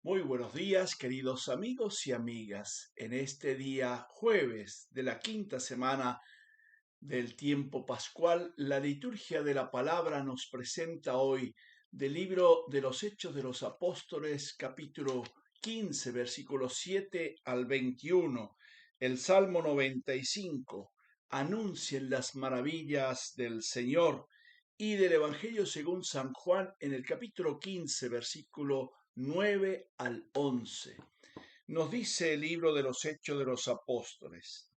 Muy buenos días, queridos amigos y amigas. En este día jueves de la quinta semana del tiempo pascual, la liturgia de la palabra nos presenta hoy del libro de los Hechos de los Apóstoles, capítulo 15, versículos 7 al 21, el Salmo 95, anuncien las maravillas del Señor, y del Evangelio según San Juan en el capítulo 15, versículo 9 al 11. Nos dice el libro de los Hechos de los Apóstoles.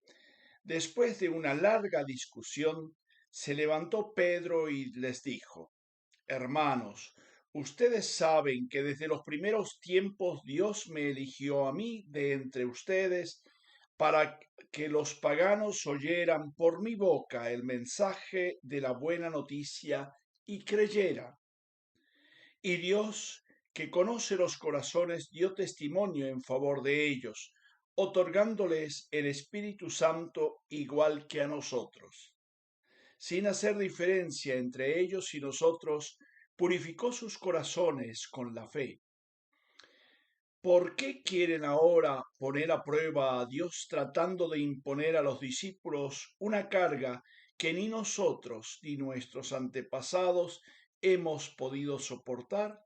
Después de una larga discusión, se levantó Pedro y les dijo: Hermanos, ustedes saben que desde los primeros tiempos Dios me eligió a mí de entre ustedes para que los paganos oyeran por mi boca el mensaje de la buena noticia y creyeran. Y Dios, que conoce los corazones, dio testimonio en favor de ellos, otorgándoles el Espíritu Santo igual que a nosotros. Sin hacer diferencia entre ellos y nosotros, purificó sus corazones con la fe. ¿Por qué quieren ahora poner a prueba a Dios tratando de imponer a los discípulos una carga que ni nosotros ni nuestros antepasados hemos podido soportar?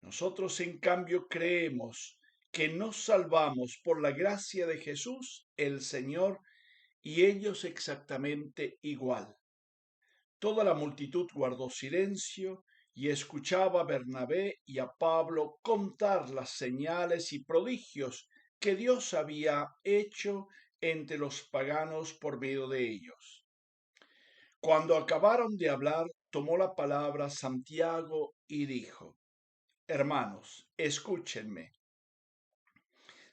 Nosotros, en cambio, creemos que nos salvamos por la gracia de Jesús, el Señor, y ellos exactamente igual. Toda la multitud guardó silencio y escuchaba a Bernabé y a Pablo contar las señales y prodigios que Dios había hecho entre los paganos por medio de ellos. Cuando acabaron de hablar, tomó la palabra Santiago y dijo: Hermanos, escúchenme.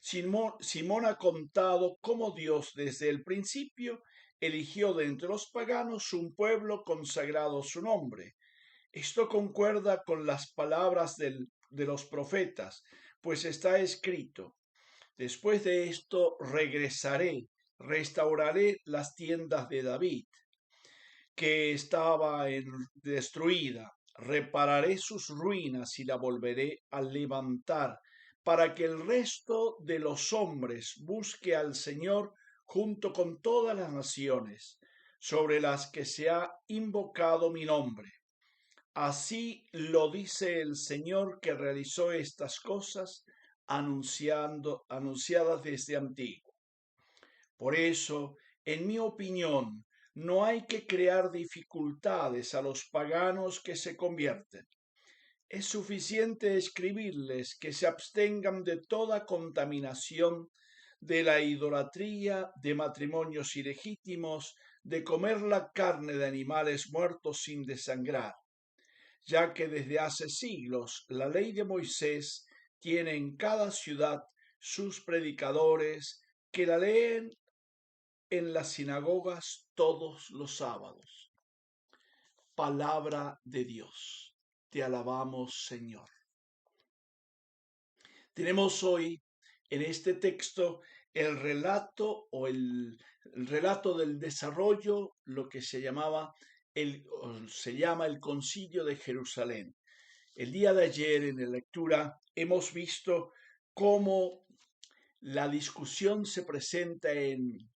Simón ha contado cómo Dios desde el principio eligió de entre los paganos un pueblo consagrado a su nombre. Esto concuerda con las palabras de los profetas, pues está escrito: Después de esto regresaré, restauraré las tiendas de David, que estaba destruida. Repararé sus ruinas y la volveré a levantar, para que el resto de los hombres busque al Señor junto con todas las naciones, sobre las que se ha invocado mi nombre. Así lo dice el Señor, que realizó estas cosas anunciadas desde antiguo. Por eso, en mi opinión, no hay que crear dificultades a los paganos que se convierten. Es suficiente escribirles que se abstengan de toda contaminación, de la idolatría, de matrimonios ilegítimos, de comer la carne de animales muertos sin desangrar, ya que desde hace siglos la ley de Moisés tiene en cada ciudad sus predicadores que la leen en las sinagogas todos los sábados. Palabra de Dios. Te alabamos, Señor. Tenemos hoy en este texto el relato el relato del desarrollo, lo que se llama el Concilio de Jerusalén. El día de ayer en la lectura hemos visto cómo la discusión se presenta en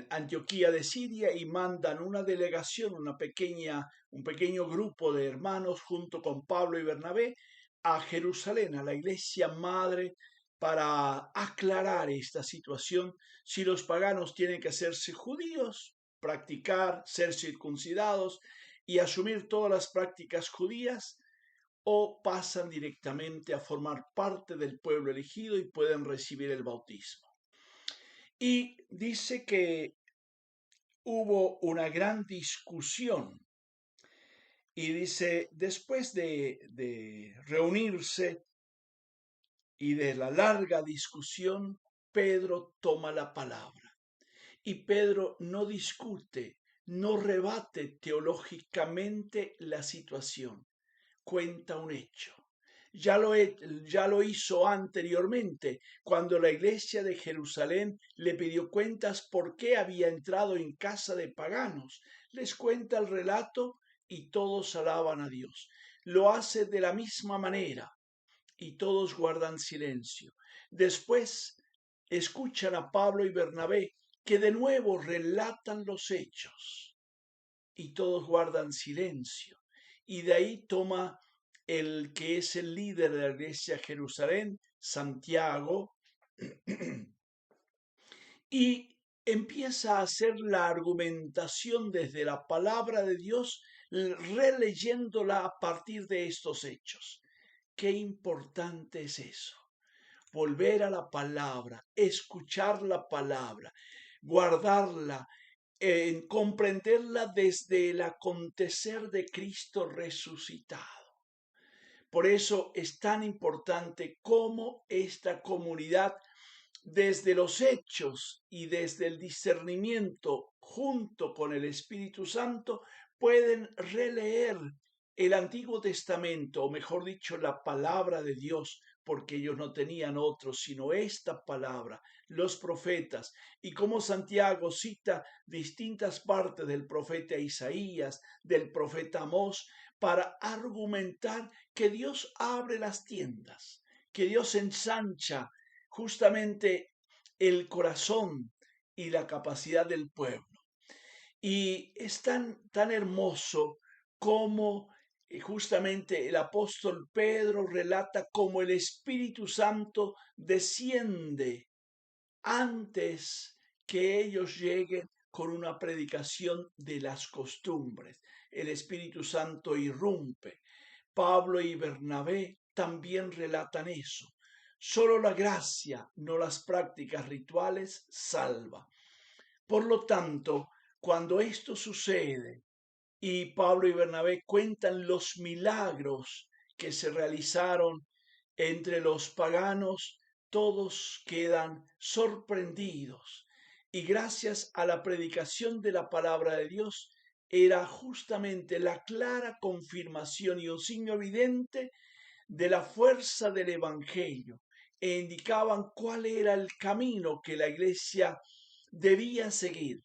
Antioquía de Siria y mandan una delegación, un pequeño grupo de hermanos junto con Pablo y Bernabé a Jerusalén, a la iglesia madre, para aclarar esta situación, si los paganos tienen que hacerse judíos, practicar, ser circuncidados y asumir todas las prácticas judías, o pasan directamente a formar parte del pueblo elegido y pueden recibir el bautismo. Y dice que hubo una gran discusión y dice, después de reunirse y de la larga discusión, Pedro toma la palabra. Y Pedro no discute, no rebate teológicamente la situación, cuenta un hecho. Ya lo hizo anteriormente, cuando la iglesia de Jerusalén le pidió cuentas por qué había entrado en casa de paganos. Les cuenta el relato y todos alaban a Dios. Lo hace de la misma manera y todos guardan silencio. Después escuchan a Pablo y Bernabé, que de nuevo relatan los hechos y todos guardan silencio. Y de ahí toma el que es el líder de la iglesia de Jerusalén, Santiago, y empieza a hacer la argumentación desde la palabra de Dios, releyéndola a partir de estos hechos. Qué importante es eso. Volver a la palabra, escuchar la palabra, guardarla, comprenderla desde el acontecer de Cristo resucitado. Por eso es tan importante cómo esta comunidad, desde los hechos y desde el discernimiento, junto con el Espíritu Santo, pueden releer el Antiguo Testamento, o mejor dicho, la palabra de Dios, porque ellos no tenían otro, sino esta palabra, los profetas, y como Santiago cita distintas partes del profeta Isaías, del profeta Amós, para argumentar que Dios abre las tiendas, que Dios ensancha justamente el corazón y la capacidad del pueblo. Y es tan hermoso como justamente el apóstol Pedro relata cómo el Espíritu Santo desciende antes que ellos lleguen con una predicación de las costumbres. El Espíritu Santo irrumpe. Pablo y Bernabé también relatan eso. Solo la gracia, no las prácticas rituales, salva. Por lo tanto, cuando esto sucede y Pablo y Bernabé cuentan los milagros que se realizaron entre los paganos, todos quedan sorprendidos. Y gracias a la predicación de la palabra de Dios, era justamente la clara confirmación y un signo evidente de la fuerza del Evangelio, e indicaban cuál era el camino que la iglesia debía seguir.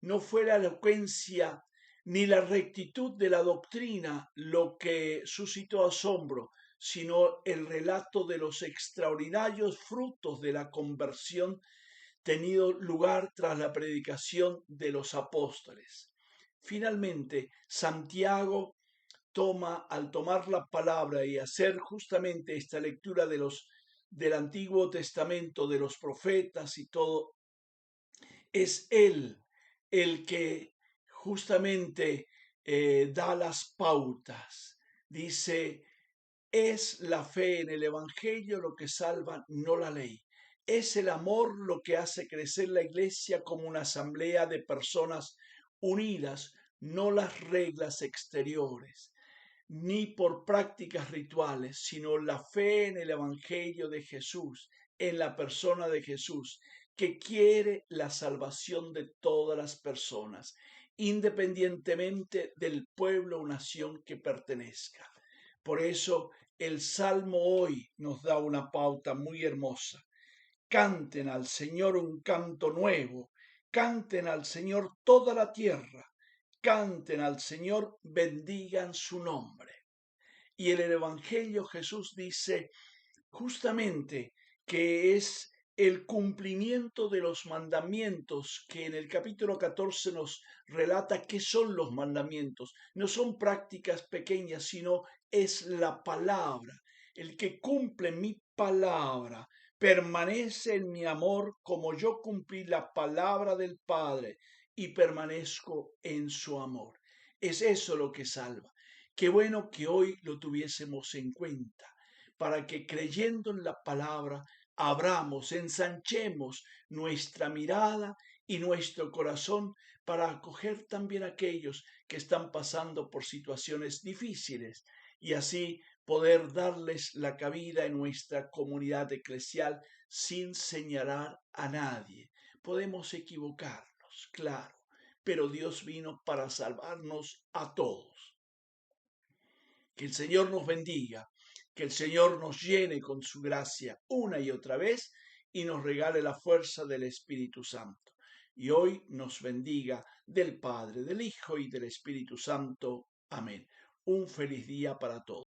No fue la elocuencia ni la rectitud de la doctrina lo que suscitó asombro, sino el relato de los extraordinarios frutos de la conversión tenido lugar tras la predicación de los apóstoles. Finalmente, Santiago al tomar la palabra y hacer justamente esta lectura del Antiguo Testamento, de los profetas y todo, es él el que justamente da las pautas. Dice, es la fe en el Evangelio lo que salva, no la ley. Es el amor lo que hace crecer la iglesia como una asamblea de personas unidas, no las reglas exteriores, ni por prácticas rituales, sino la fe en el Evangelio de Jesús, en la persona de Jesús, que quiere la salvación de todas las personas, independientemente del pueblo o nación que pertenezca. Por eso el Salmo hoy nos da una pauta muy hermosa. Canten al Señor un canto nuevo, canten al Señor toda la tierra, canten al Señor, bendigan su nombre. Y en el Evangelio Jesús dice justamente que es el cumplimiento de los mandamientos, que en el capítulo 14 nos relata qué son los mandamientos. No son prácticas pequeñas, sino es la palabra. El que cumple mi palabra permanece en mi amor como yo cumplí la palabra del Padre y permanezco en su amor. Es eso lo que salva. Qué bueno que hoy lo tuviésemos en cuenta, para que creyendo en la palabra abramos, ensanchemos nuestra mirada y nuestro corazón para acoger también a aquellos que están pasando por situaciones difíciles y así poder darles la cabida en nuestra comunidad eclesial sin señalar a nadie. Podemos equivocarnos, claro, pero Dios vino para salvarnos a todos. Que el Señor nos bendiga, que el Señor nos llene con su gracia una y otra vez y nos regale la fuerza del Espíritu Santo. Y hoy nos bendiga del Padre, del Hijo y del Espíritu Santo. Amén. Un feliz día para todos.